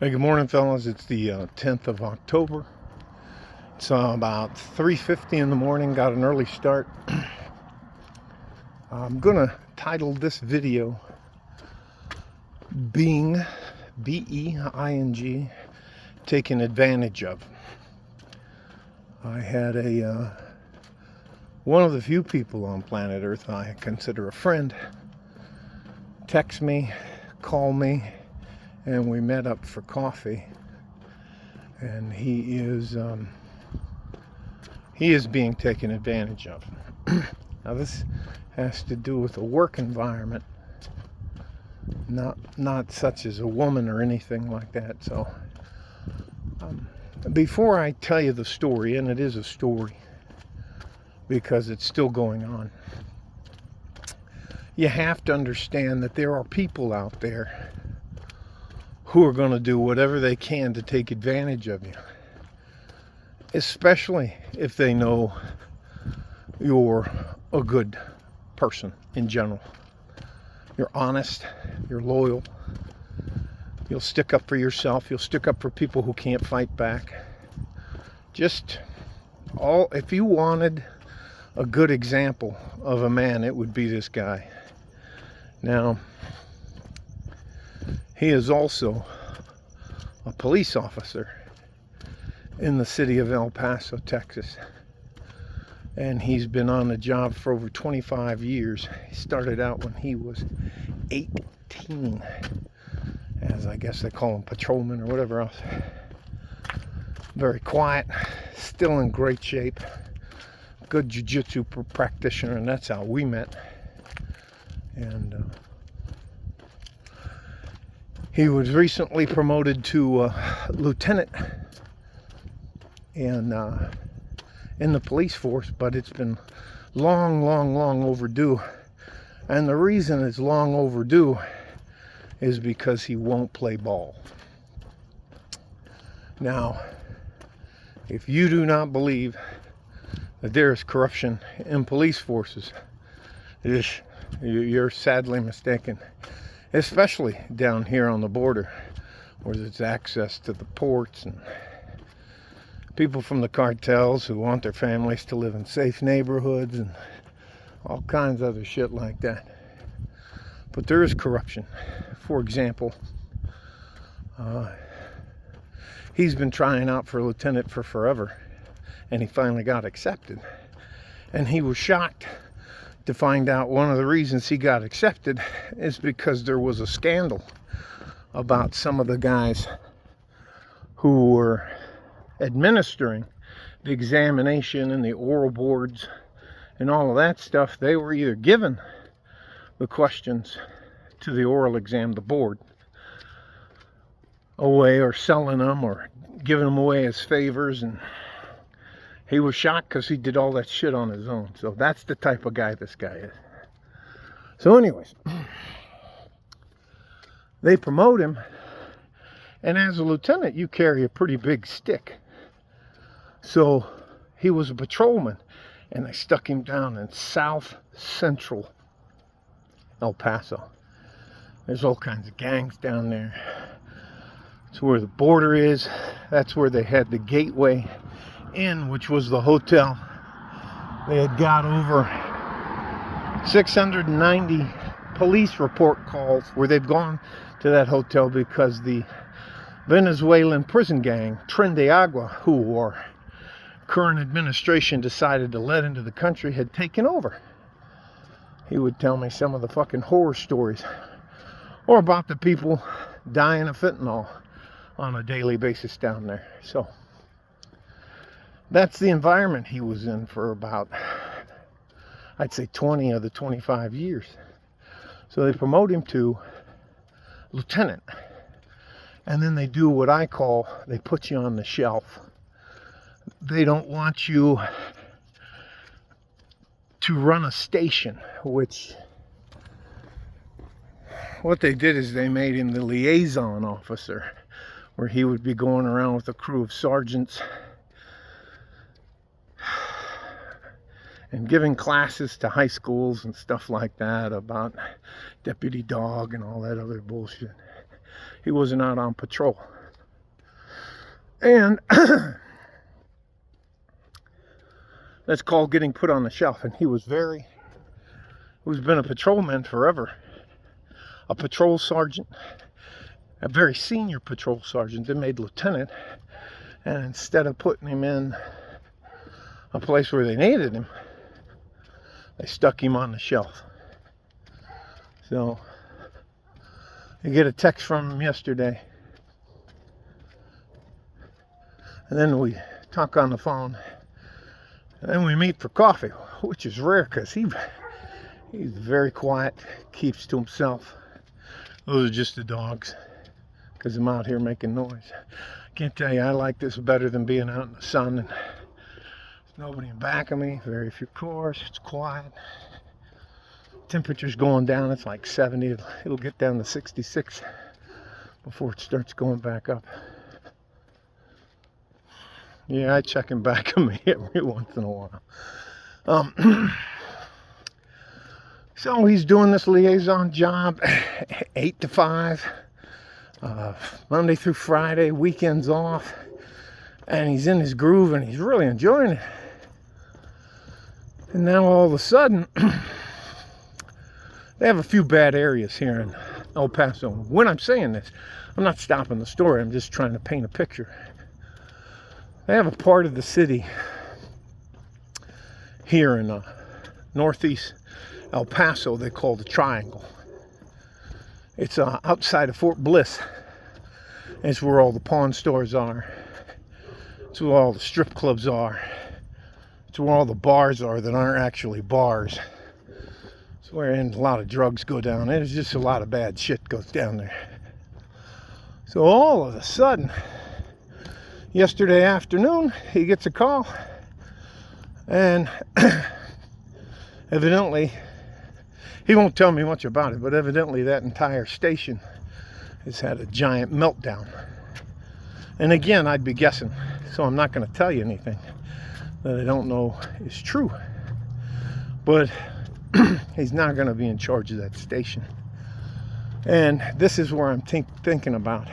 Hey, good morning, fellas. It's the 10th of October. It's about 3:50 in the morning. Got an early start. I'm gonna title this video "Being B-E-I-N-G Taken Advantage of." I had one of the few people on planet Earth I consider a friend text me, call me, and we met up for coffee. And he is being taken advantage of. Now this has to do with a work environment, not such as a woman or anything like that. So before I tell you the story, and it is a story because it's still going on, you have to understand that there are people out there who are going to do whatever they can to take advantage of you, especially if they know you're a good person in general. You're honest, you're loyal, you'll stick up for yourself, you'll stick up for people who can't fight back. If you wanted a good example of a man, it would be this guy. Now, he is also a police officer in the city of El Paso, Texas. And he's been on the job for over 25 years. He started out when he was 18, as I guess they call him, patrolman or whatever else. Very quiet, still in great shape, good jiu-jitsu practitioner, and that's how we met. And he was recently promoted to lieutenant in the police force, but it's been long overdue. And the reason it's long overdue is because he won't play ball. Now, if you do not believe that there is corruption in police forces, you're sadly mistaken. Especially down here on the border, where there's access to the ports and people from the cartels who want their families to live in safe neighborhoods and all kinds of other shit like that. But there is corruption. For example, he's been trying out for lieutenant for forever, and he finally got accepted. And he was shocked to find out one of the reasons he got accepted is because there was a scandal about some of the guys who were administering the examination and the oral boards and all of that stuff. They were either given the questions to the oral exam, the board, away, or selling them or giving them away as favors. And he was shocked because he did all that shit on his own. So that's the type of guy this guy is. So anyways, they promote him, and as a lieutenant, you carry a pretty big stick. So he was a patrolman, and they stuck him down in South Central El Paso. There's all kinds of gangs down there. It's where the border is. That's where they had the Gateway Inn, which was the hotel. They had got over 690 police report calls where they've gone to that hotel because the Venezuelan prison gang, Tren de Agua, who our current administration decided to let into the country, had taken over. He would tell me some of the fucking horror stories, or about the people dying of fentanyl on a daily basis down there. So that's the environment he was in for about, I'd say, 20 of the 25 years. So they promote him to lieutenant. And then they do what I call, they put you on the shelf. They don't want you to run a station, which what they did is they made him the liaison officer, where he would be going around with a crew of sergeants and giving classes to high schools and stuff like that about deputy dog and all that other bullshit. He wasn't out on patrol. And that's called getting put on the shelf. And who's been a patrolman forever, a patrol sergeant, a very senior patrol sergeant, then made lieutenant. And instead of putting him in a place where they needed him, they stuck him on the shelf. So I get a text from him yesterday, and then we talk on the phone, and then we meet for coffee, which is rare because he's very quiet, keeps to himself. Those are just the dogs, because I'm out here making noise. I can't tell you, I like this better than being out in the sun and there's nobody in back of me, very few cars, it's quiet. Temperature's going down, it's like 70, it'll get down to 66 before it starts going back up. Yeah, I check him back of me every once in a while. So he's doing this liaison job, 8 to 5. Monday through Friday, weekends off, and he's in his groove and he's really enjoying it. And now all of a sudden, they have a few bad areas here in El Paso. When I'm saying this, I'm not stopping the story, I'm just trying to paint a picture. They have a part of the city here in northeast El Paso they call the Triangle. It's outside of Fort Bliss. It's where all the pawn stores are. It's where all the strip clubs are. It's where all the bars are that aren't actually bars. It's where a lot of drugs go down. There's just a lot of bad shit goes down there. So all of a sudden, yesterday afternoon, he gets a call. And evidently, he won't tell me much about it, but evidently that entire station has had a giant meltdown. And again, I'd be guessing, so I'm not going to tell you anything that I don't know is true. But he's not going to be in charge of that station. And this is where I'm thinking about.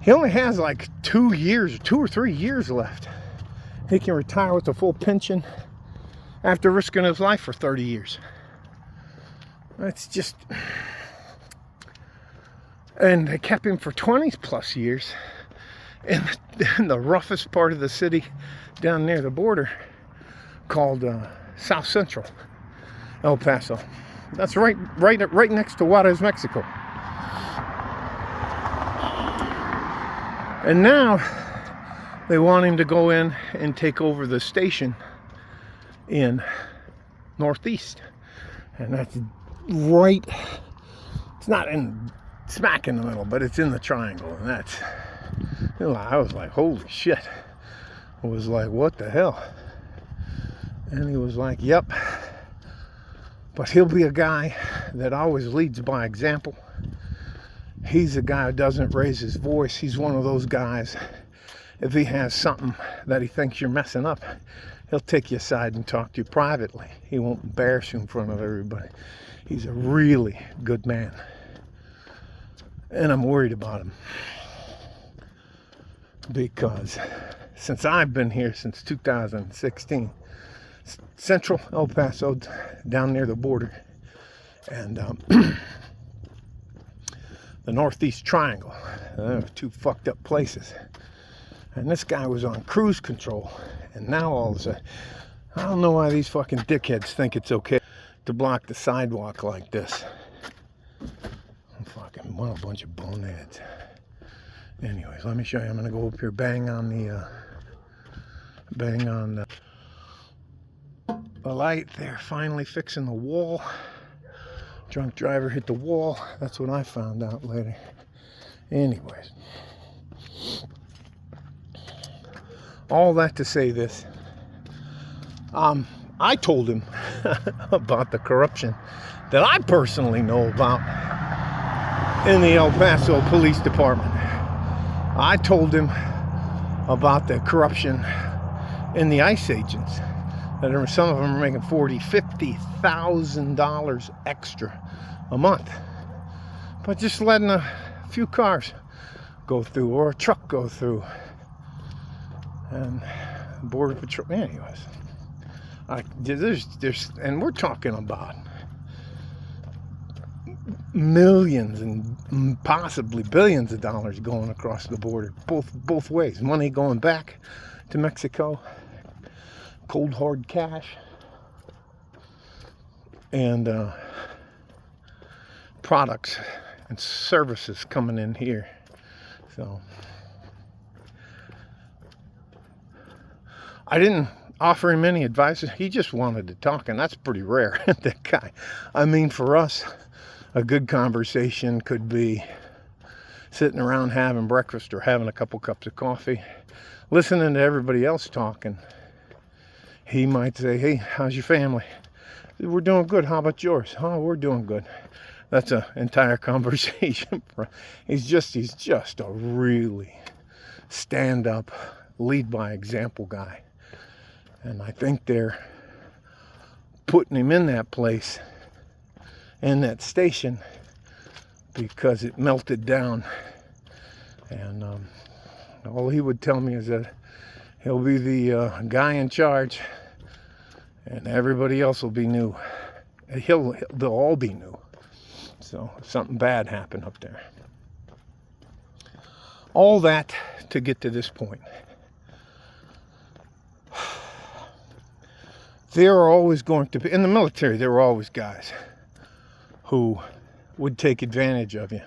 He only has like 2 or 3 years left. He can retire with a full pension after risking his life for 30 years. That's just... And they kept him for 20 plus years in the roughest part of the city down near the border called South Central El Paso. That's right next to Juarez, Mexico. And now they want him to go in and take over the station in Northeast, and that's right, it's not in smack in the middle, but it's in the Triangle. And that's, you know, I was like, holy shit. I was like, what the hell? And he was like, yep, but he'll be a guy that always leads by example. He's a guy who doesn't raise his voice. He's one of those guys, if he has something that he thinks you're messing up, he'll take you aside and talk to you privately. He won't embarrass you in front of everybody. He's a really good man. And I'm worried about him. Because since I've been here since 2016, Central El Paso, down near the border, and the Northeast Triangle, two fucked up places. And this guy was on cruise control. And now all of a sudden, I don't know why these fucking dickheads think it's okay to block the sidewalk like this. Fucking, what a bunch of boneheads. Anyways, let me show you. I'm gonna go up here, bang on the light there. Finally fixing the wall. Drunk driver hit the wall. That's what I found out later. Anyways, all that to say this. I told him about the corruption that I personally know about in the El Paso Police Department. I told him about the corruption in the ICE agents. That some of them are making $40,000, $50,000 extra a month. But just letting a few cars go through, or a truck go through. And Border Patrol, anyways. And we're talking about millions and possibly billions of dollars going across the border, both ways. Money going back to Mexico, cold hard cash, and products and services coming in here. So I didn't offer him any advice. He just wanted to talk, and that's pretty rare. That guy. I mean, for us, a good conversation could be sitting around having breakfast or having a couple cups of coffee, listening to everybody else talking. He might say, "Hey, how's your family?" "We're doing good. How about yours?" "Oh, we're doing good." That's an entire conversation. He's just a really stand-up, lead by example guy. And I think they're putting him in that place, in that station, because it melted down. And all he would tell me is that he'll be the guy in charge, and everybody else will be new. They'll all be new. So if something bad happened up there. All that to get to this point. There are always going to be, in the military, there were always guys who would take advantage of you.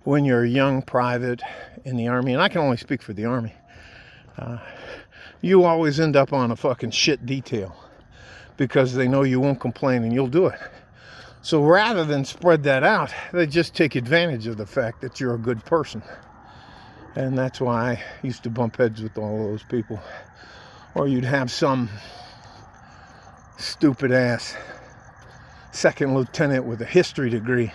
When you're a young private in the Army, and I can only speak for the Army, you always end up on a fucking shit detail because they know you won't complain and you'll do it. So rather than spread that out, they just take advantage of the fact that you're a good person. And that's why I used to bump heads with all those people. Or you'd have some stupid ass second lieutenant with a history degree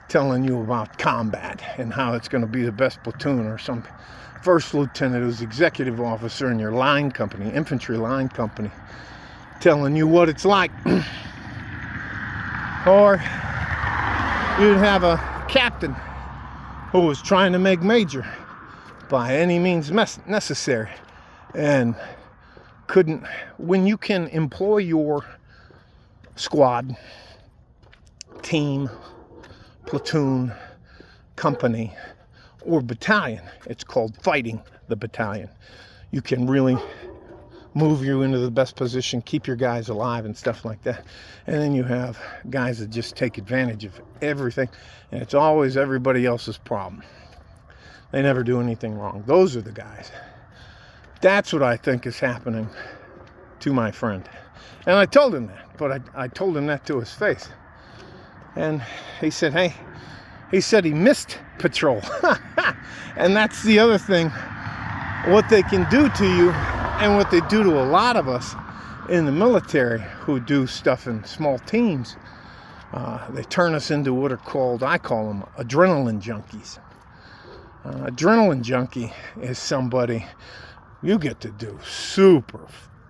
telling you about combat and how it's going to be the best platoon, or some first lieutenant who's executive officer in your line company, infantry line company, telling you what it's like. Or you'd have a captain who was trying to make major by any means necessary and couldn't. When you can employ your squad, team, platoon, company, or battalion, it's called fighting the battalion, you can really move you into the best position, keep your guys alive and stuff like that. And then you have guys that just take advantage of everything, and it's always everybody else's problem. They never do anything wrong. Those are the guys. That's what I think is happening to my friend. And I told him that, but I told him that to his face. And he said, hey, he said he missed patrol. And that's the other thing, what they can do to you and what they do to a lot of us in the military who do stuff in small teams. They turn us into what are called, I call them adrenaline junkies. Adrenaline junkie is somebody you get to do super,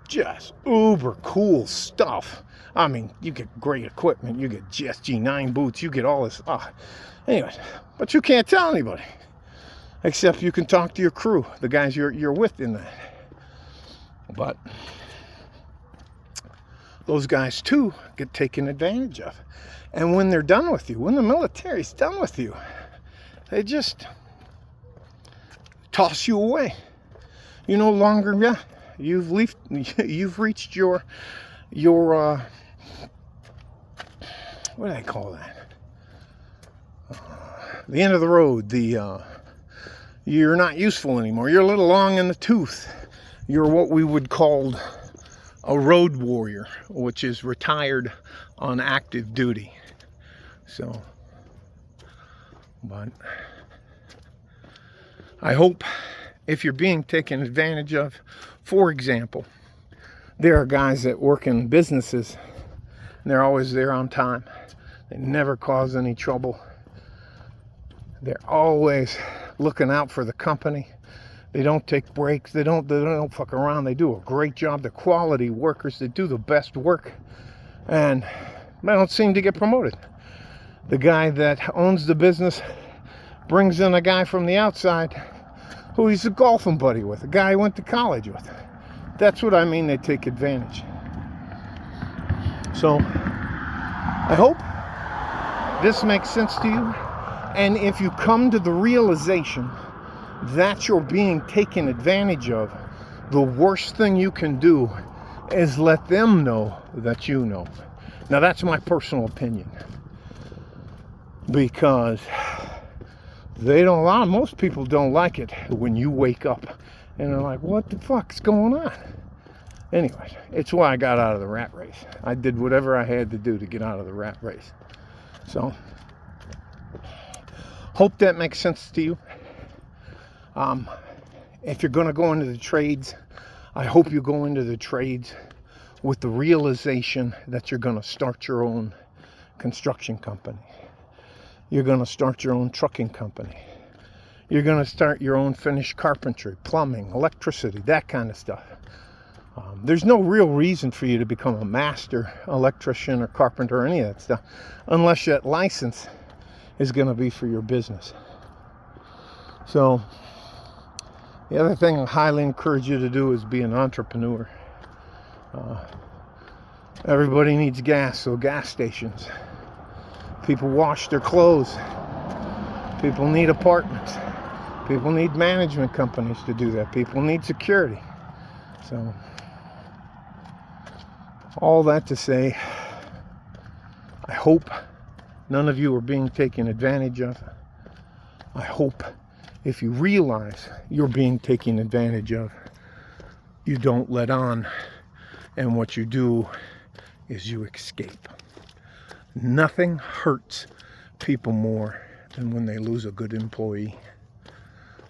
just uber cool stuff. I mean, you get great equipment, you get GSG-9 boots, you get all this. Anyways, but you can't tell anybody, except you can talk to your crew, the guys you're with in that. But those guys too get taken advantage of. And when they're done with you, when the military's done with you, they just toss you away. You no longer, you've reached your what do I call that? The end of the road. You're not useful anymore. You're a little long in the tooth. You're what we would call a road warrior, which is retired on active duty. So, but I hope if you're being taken advantage of, for example, there are guys that work in businesses and they're always there on time. They never cause any trouble. They're always looking out for the company. They don't take breaks. They don't fuck around. They do a great job. They're quality workers. They do the best work. And they don't seem to get promoted. The guy that owns the business brings in a guy from the outside who he's a golfing buddy with, a guy he went to college with. That's what I mean, they take advantage. So I hope this makes sense to you. And if you come to the realization that you're being taken advantage of, the worst thing you can do is let them know that you know. Now that's my personal opinion, because most people don't like it when you wake up and they're like, what the fuck's going on? Anyways, it's why I got out of the rat race. I did whatever I had to do to get out of the rat race. So, hope that makes sense to you. If you're going to go into the trades, I hope you go into the trades with the realization that you're going to start your own construction company. You're going to start your own trucking company. You're going to start your own finished carpentry, plumbing, electricity, that kind of stuff. There's no real reason for you to become a master electrician or carpenter or any of that stuff unless that license is going to be for your business. So the other thing I highly encourage you to do is be an entrepreneur. Everybody needs gas, so gas stations. People wash their clothes. People need apartments. People need management companies to do that. People need security. So, all that to say, I hope none of you are being taken advantage of. I hope if you realize you're being taken advantage of, you don't let on, and what you do is you escape. Nothing hurts people more than when they lose a good employee.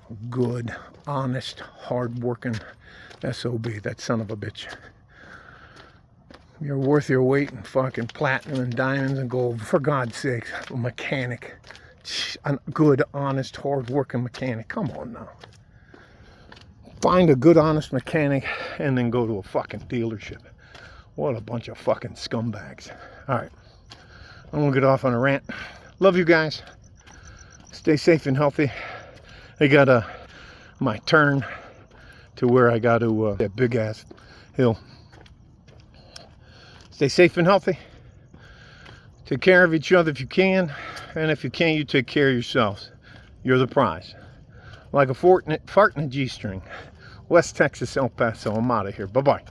A good, honest, hard-working SOB, that son of a bitch. You're worth your weight in fucking platinum and diamonds and gold. For God's sake, a mechanic. A good, honest, hard-working mechanic. Come on now. Find a good, honest mechanic and then go to a fucking dealership. What a bunch of fucking scumbags. Alright. I'm going to get off on a rant. Love you guys. Stay safe and healthy. I got my turn to where I got to that big ass hill. Stay safe and healthy. Take care of each other if you can. And if you can't, you take care of yourselves. You're the prize. Like a fart in a G-string. West Texas, El Paso. I'm out of here. Bye-bye.